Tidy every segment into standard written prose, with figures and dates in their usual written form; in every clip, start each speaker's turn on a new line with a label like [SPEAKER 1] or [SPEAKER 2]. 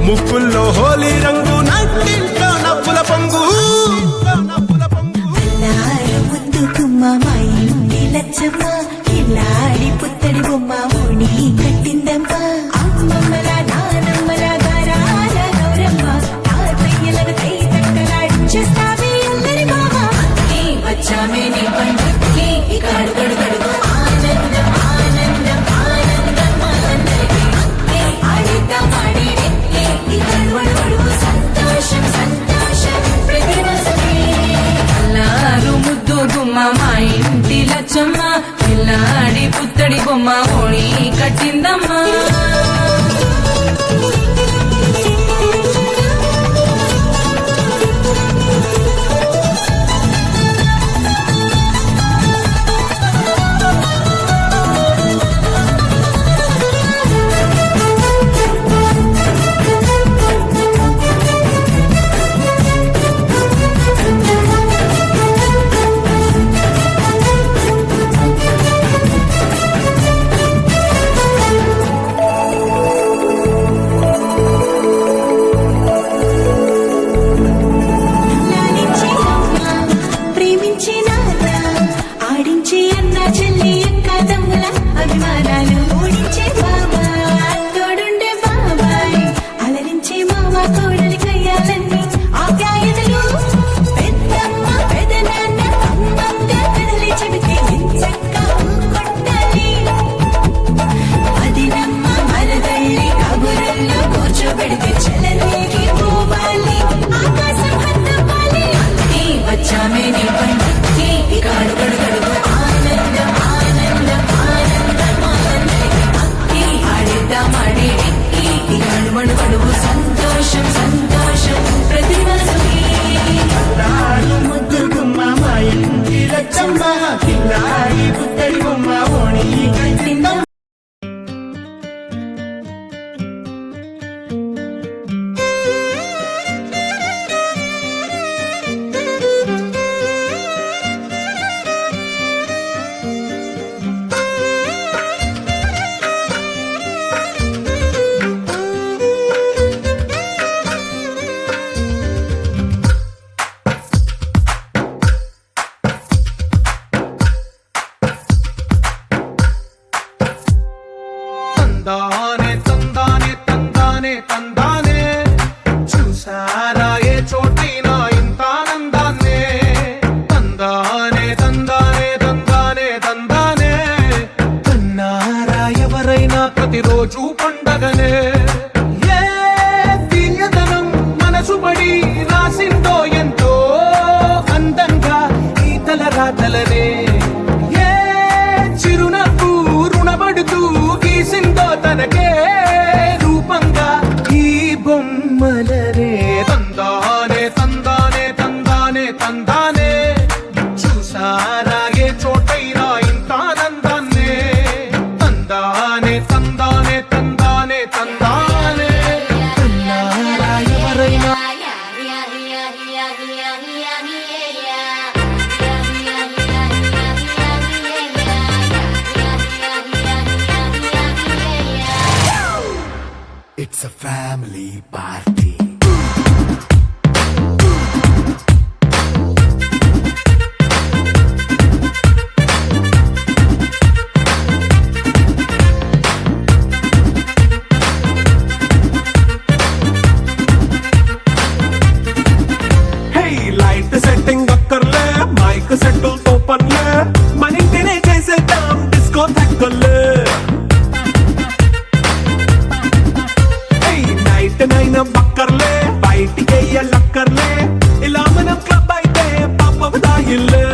[SPEAKER 1] ముక్కుల్లో హోలీ రంగు నట్టింట్లో నవ్వుల పొంగు
[SPEAKER 2] ముద్దు కుమ్మ మాయింటి లచ్చమ్మ కిల్లాడి పుత్తడి బొమ్మ ఓణి కట్టిందమ్మ అమ్మమ్మల నానమ్మల గారాల గౌరమ్మ తాతయ్యలను కై తట్టలాడించేస్తావే అందరి మామ వచ్చామే నీ పండుగకి ఇక అడుగడుగడుగు ఆనందం ఆనందం ఆనందం మనందరికీ ఆడిద్దాం ఆడిడే ఇక అడుగడుగు సంతోషం సంతోషం ప్రతివసమే
[SPEAKER 3] అల్లారు ముద్దు గుమ్మ మా ఇంటి లచ్చమ్మ పిల్లాడి పుత్తడి బొమ్మ ఓణి కట్టిందమ్మా
[SPEAKER 2] ఆనందం ఆనందం ఆనందం
[SPEAKER 1] రాతలనే ఏ చిరునవ్వు రుణపడుతూ గీసిందో తనకే రూపంగా ఈ బొమ్మలనే తందానే తందానే తందానే తందానే చూసారాగే చోటైనా ఇంత ఆనందాన్నే తందానే తందానే తందానే తందానే తన్నారా ఎవరైనా
[SPEAKER 4] It's a family party.
[SPEAKER 1] Hey, light setting అక్కర్లే మైక్ సెట్టులతో పనులే మన ఇంటినే చేసేద్దాం డిస్కో థక్కర్లే నైట్ నైన్ బక్కర్లే బయటికి వెయ్యలక్కర్లే ఇలా మనం క్లబ్ అయితే పాప దాయిల్లే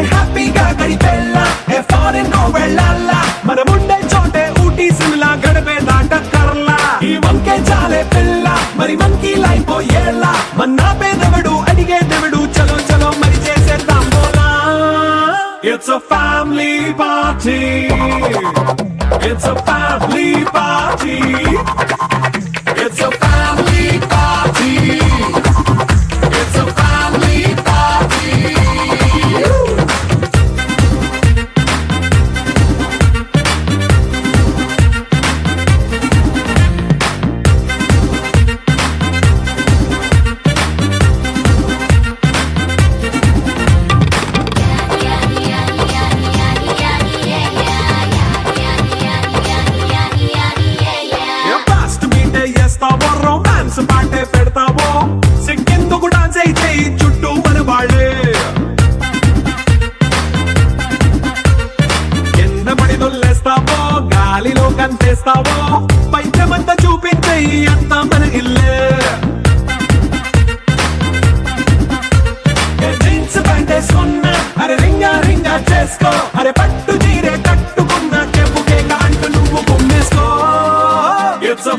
[SPEAKER 1] హ్యాపీగా గడిపెళ్ళా ఏ ఫారెన్ నో వెళ్ళాలా మనం ఉండే చోటే ఊటీ సిమ్లా గడిపే దాటక్కర్లా ఈ వంకే చాలే పిల్ల మరి మంకీ లైఫ్ ఏళ్ళ మన్నా పేదవడు అడిగే దేవుడు చలో చలో మరి చేసేద్దాం బోలా it's a family party It's a family party. It's a family party. It's a family party. Romance పాటే పెడతావో సిగ్గెందుకు డాన్స్ అయితే చుట్టూ మన వాళ్ళే కింద పడి దొల్లేస్తావో గాలిలో కంతేస్తావో పైద్యమంతా చూపించే అంతా మన ఇల్లే జీన్స్ ప్యాంట్ వేసుకున్నా అరే రింగా రింగా చేసుకో అరే పట్టు చీరే కట్టుకున్న చెప్పుకే కాంటూ నువ్వు గుమ్మేసుకో ఇట్స్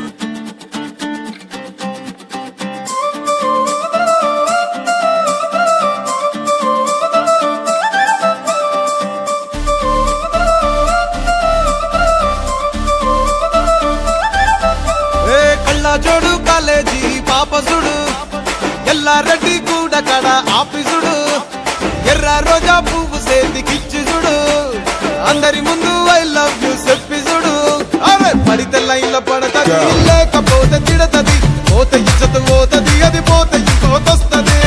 [SPEAKER 5] జోడు కాలేజీ పాపసుడు ఎల్లారెడ్డి కూడా కడ ఆఫీసుడు ఎర్ర రోజా పువ్వు సేతికిచ్చి చూడు అందరి ముందు ఐ లవ్ యూ చెప్పి చూడు అరే పడితే లైన్ లో పడతది లేకపోతే తిడతది పోతే ఇచ్చత పోతది అది పోతే ఇంకోతొస్తది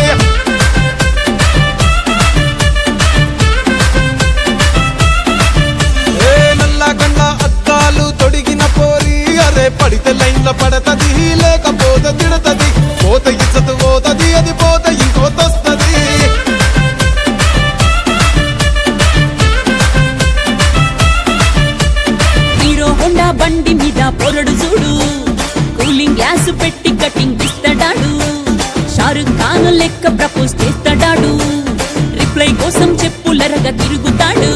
[SPEAKER 5] నల్ల గండ్ల అద్దాలు తొడిగిన పోరి అరే పడితే లైన్ లో పడతది లేకపోతే తిడతది పోతే ఇచ్చత పోతది అది పోతే ఇంకోతొస్తది
[SPEAKER 6] హీరో హోండా బండి మీద పొరడు చూడు కూలింగ్ గ్లాస్ పెట్టి కటింగ్ ఇస్తాడాడు షారుఖ్ ఖాన్ లెక్క ప్రపోజ్ చేస్తాడాడు రిప్లై కోసం చెప్పులరగా తిరుగుతాడు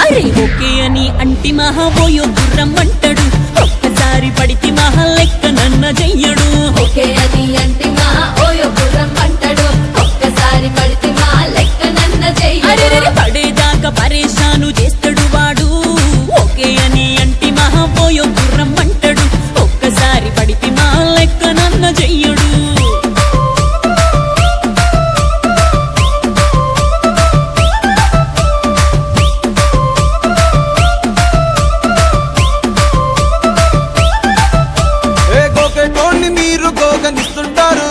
[SPEAKER 6] అరే ఓకే అని అంటి మహాబోయో గుర్రం అంటాడు ఒక్కసారి పడితే మహా లెక్క నన్న చెయ్యడు
[SPEAKER 3] ఓకే అది అంటే మా ఓయో గుర్రం అంటాడు ఒక్కసారి పడితే మా లెక్క నన్న
[SPEAKER 6] అరే
[SPEAKER 3] చెయ్యడు
[SPEAKER 6] పడేదాకా పరేషాను చేస్తాడు వాడు ఓకే అని అంటి మహాబోయో గుర్రం అంటాడు ఒక్కసారి పడితే మా లెక్క నన్న చెయ్యడు
[SPEAKER 5] మీరు గోగనిస్తుంటారు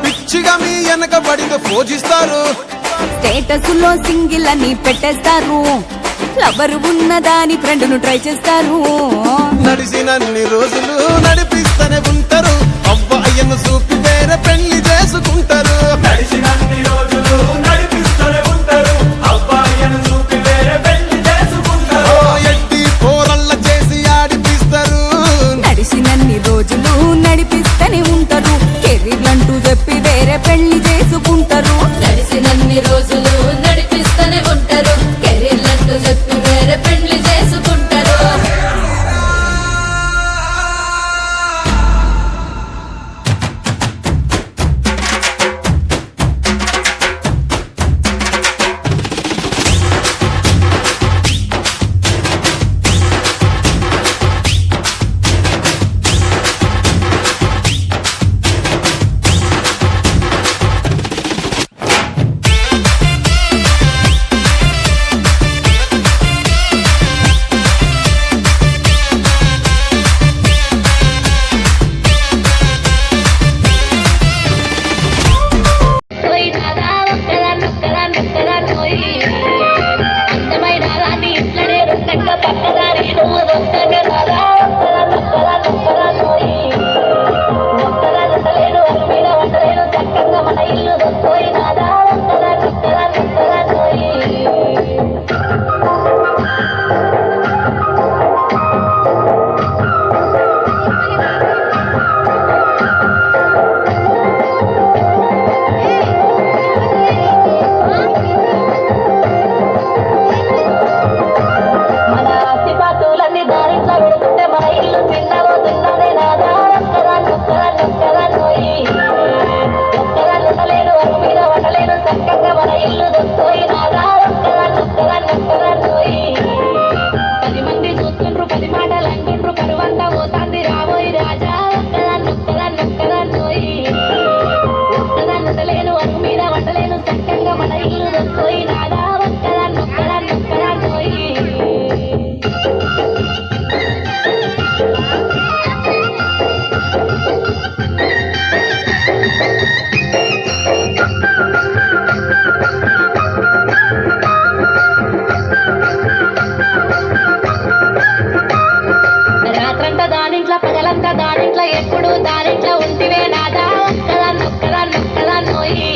[SPEAKER 5] పిచ్చిగా మీ వెనక పడితో పూజిస్తారు
[SPEAKER 6] స్టేటస్ లో సింగిల్ అని పెట్టేస్తారు లవర్ ఉన్నదాని ఫ్రెండ్ ను ట్రై చేస్తారు
[SPEAKER 5] నడిచినన్ని రోజులు నడిపిస్తూనే ఉంటారు అవ్వయ్యను చూపి వేరే పెళ్లి చేసుకుంటారు
[SPEAKER 1] నడిచినన్ని రోజులు నడిపిస్తూనే ఉంటారు అబ్బాయిని చూపి వేరే పెళ్లి చేసుకుంటారు
[SPEAKER 5] ఎట్టి పోరల్ల చేసి ఆడిపిస్తారు
[SPEAKER 6] నడిచినన్ని రోజులు నడిపిస్తూనే ఉంటారు కెరీర్లంటూ చెప్పి వేరే పెళ్లి చేసుకుంటారు
[SPEAKER 3] పోయినాదా ఒక్కదా నొక్కదా నొక్కదా పోయి మన ఆస్తిపాతులన్నీ దారిట్లో పెడుతుంటే మన ఇల్లు చిన్నబోతున్నదే నాదా ఒక్కదా నొక్కదా నొక్కదా పోయి ఒక్కదా ఉండలేను అరుగు మీద వండలేను చక్కగా మన ఇల్లు దొక్కోయి నాదా ఒక్కదా నొక్కదా నొక్కదా పోయి 10 మంది చూస్తుండ్రు 10 మాటలు అంటుండ్రు కరువంతా పోతాంది రాబోయి రాజా ఒక్కదా నొక్కదా నొక్కదా పోయి ఒక్కదా ఉండలేను అరుగు మీద వండలేను చక్కగా మన ఇల్లు దొక్కోయి నాదా ఒక్కదా నొక్కదా నొక్కదా పోయి రాత్రంతా దానింట్లో పగలంతా దానింట్లో ఎప్పుడు దానింట్లో ఉంటివే నాదా ఒక్కదా నొక్కదా నొక్కదా నోయి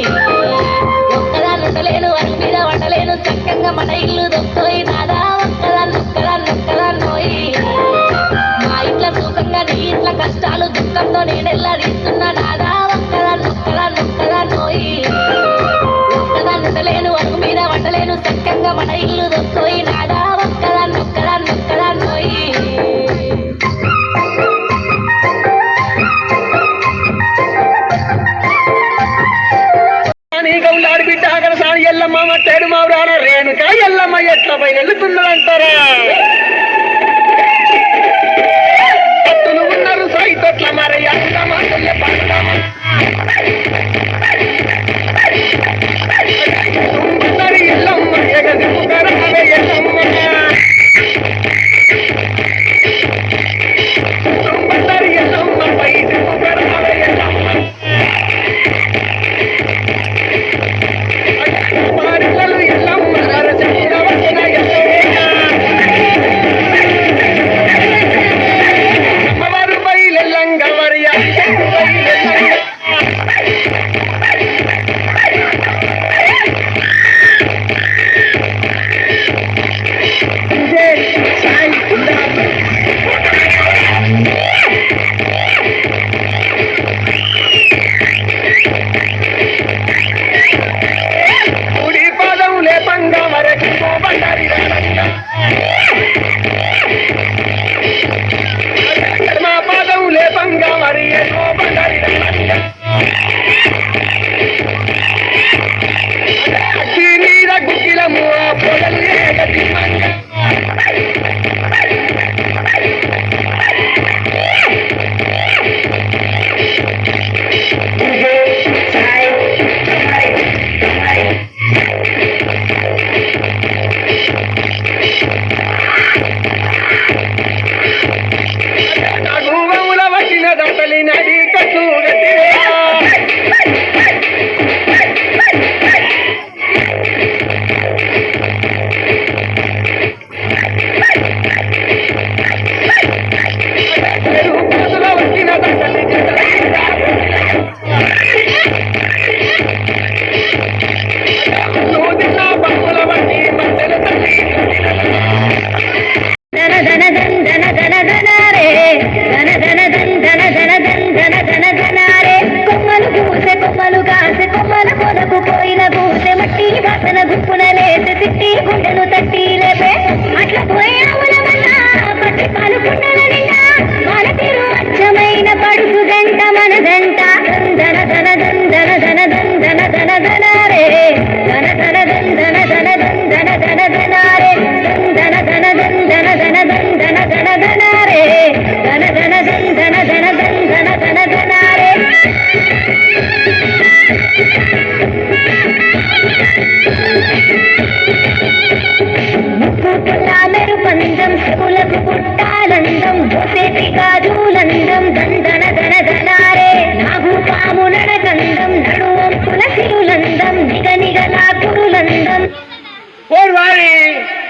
[SPEAKER 3] ఒక్కదా ఉండలేను అరుగు మీద వండలేను చక్కగా మన ఇల్లు దొక్కోయి నాదా ఒక్కదా నొక్కదా నొక్కదా నోయి మా ఇంట్లో సుఖంగా నీ ఇంట్లో కష్టాలు దుఃఖంతో నేనెల్లా తీస్తున్నా నాదా ఒక్కదా నొక్కదా నొక్కదా నోయి ఒక్కదా ఉండలేను అరుగు మీద వండలేను చక్కగా మన ఇల్లు దొక్కోయి నాదా ఒక్కదా నొక్కదా నొక్కదా నోయి
[SPEAKER 7] గౌలాడి బిడ్డ ఆగరసాని ఎల్లమ్మ మట్టేడు మావురాన రేణుక ఎల్లమ్మ ఎట్ల పై వెళ్తున్నదంటారా పట్టులు ఉన్నారు సైతొట్ల మరి ఎల్లమ్మ ఎగది పుకరావే ఎల్లమ్మ ఎల్లమ్మ పైటి పుకరావే ఎల్లమ్మ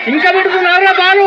[SPEAKER 7] ఇంకా పెడుతున్నారా బాలు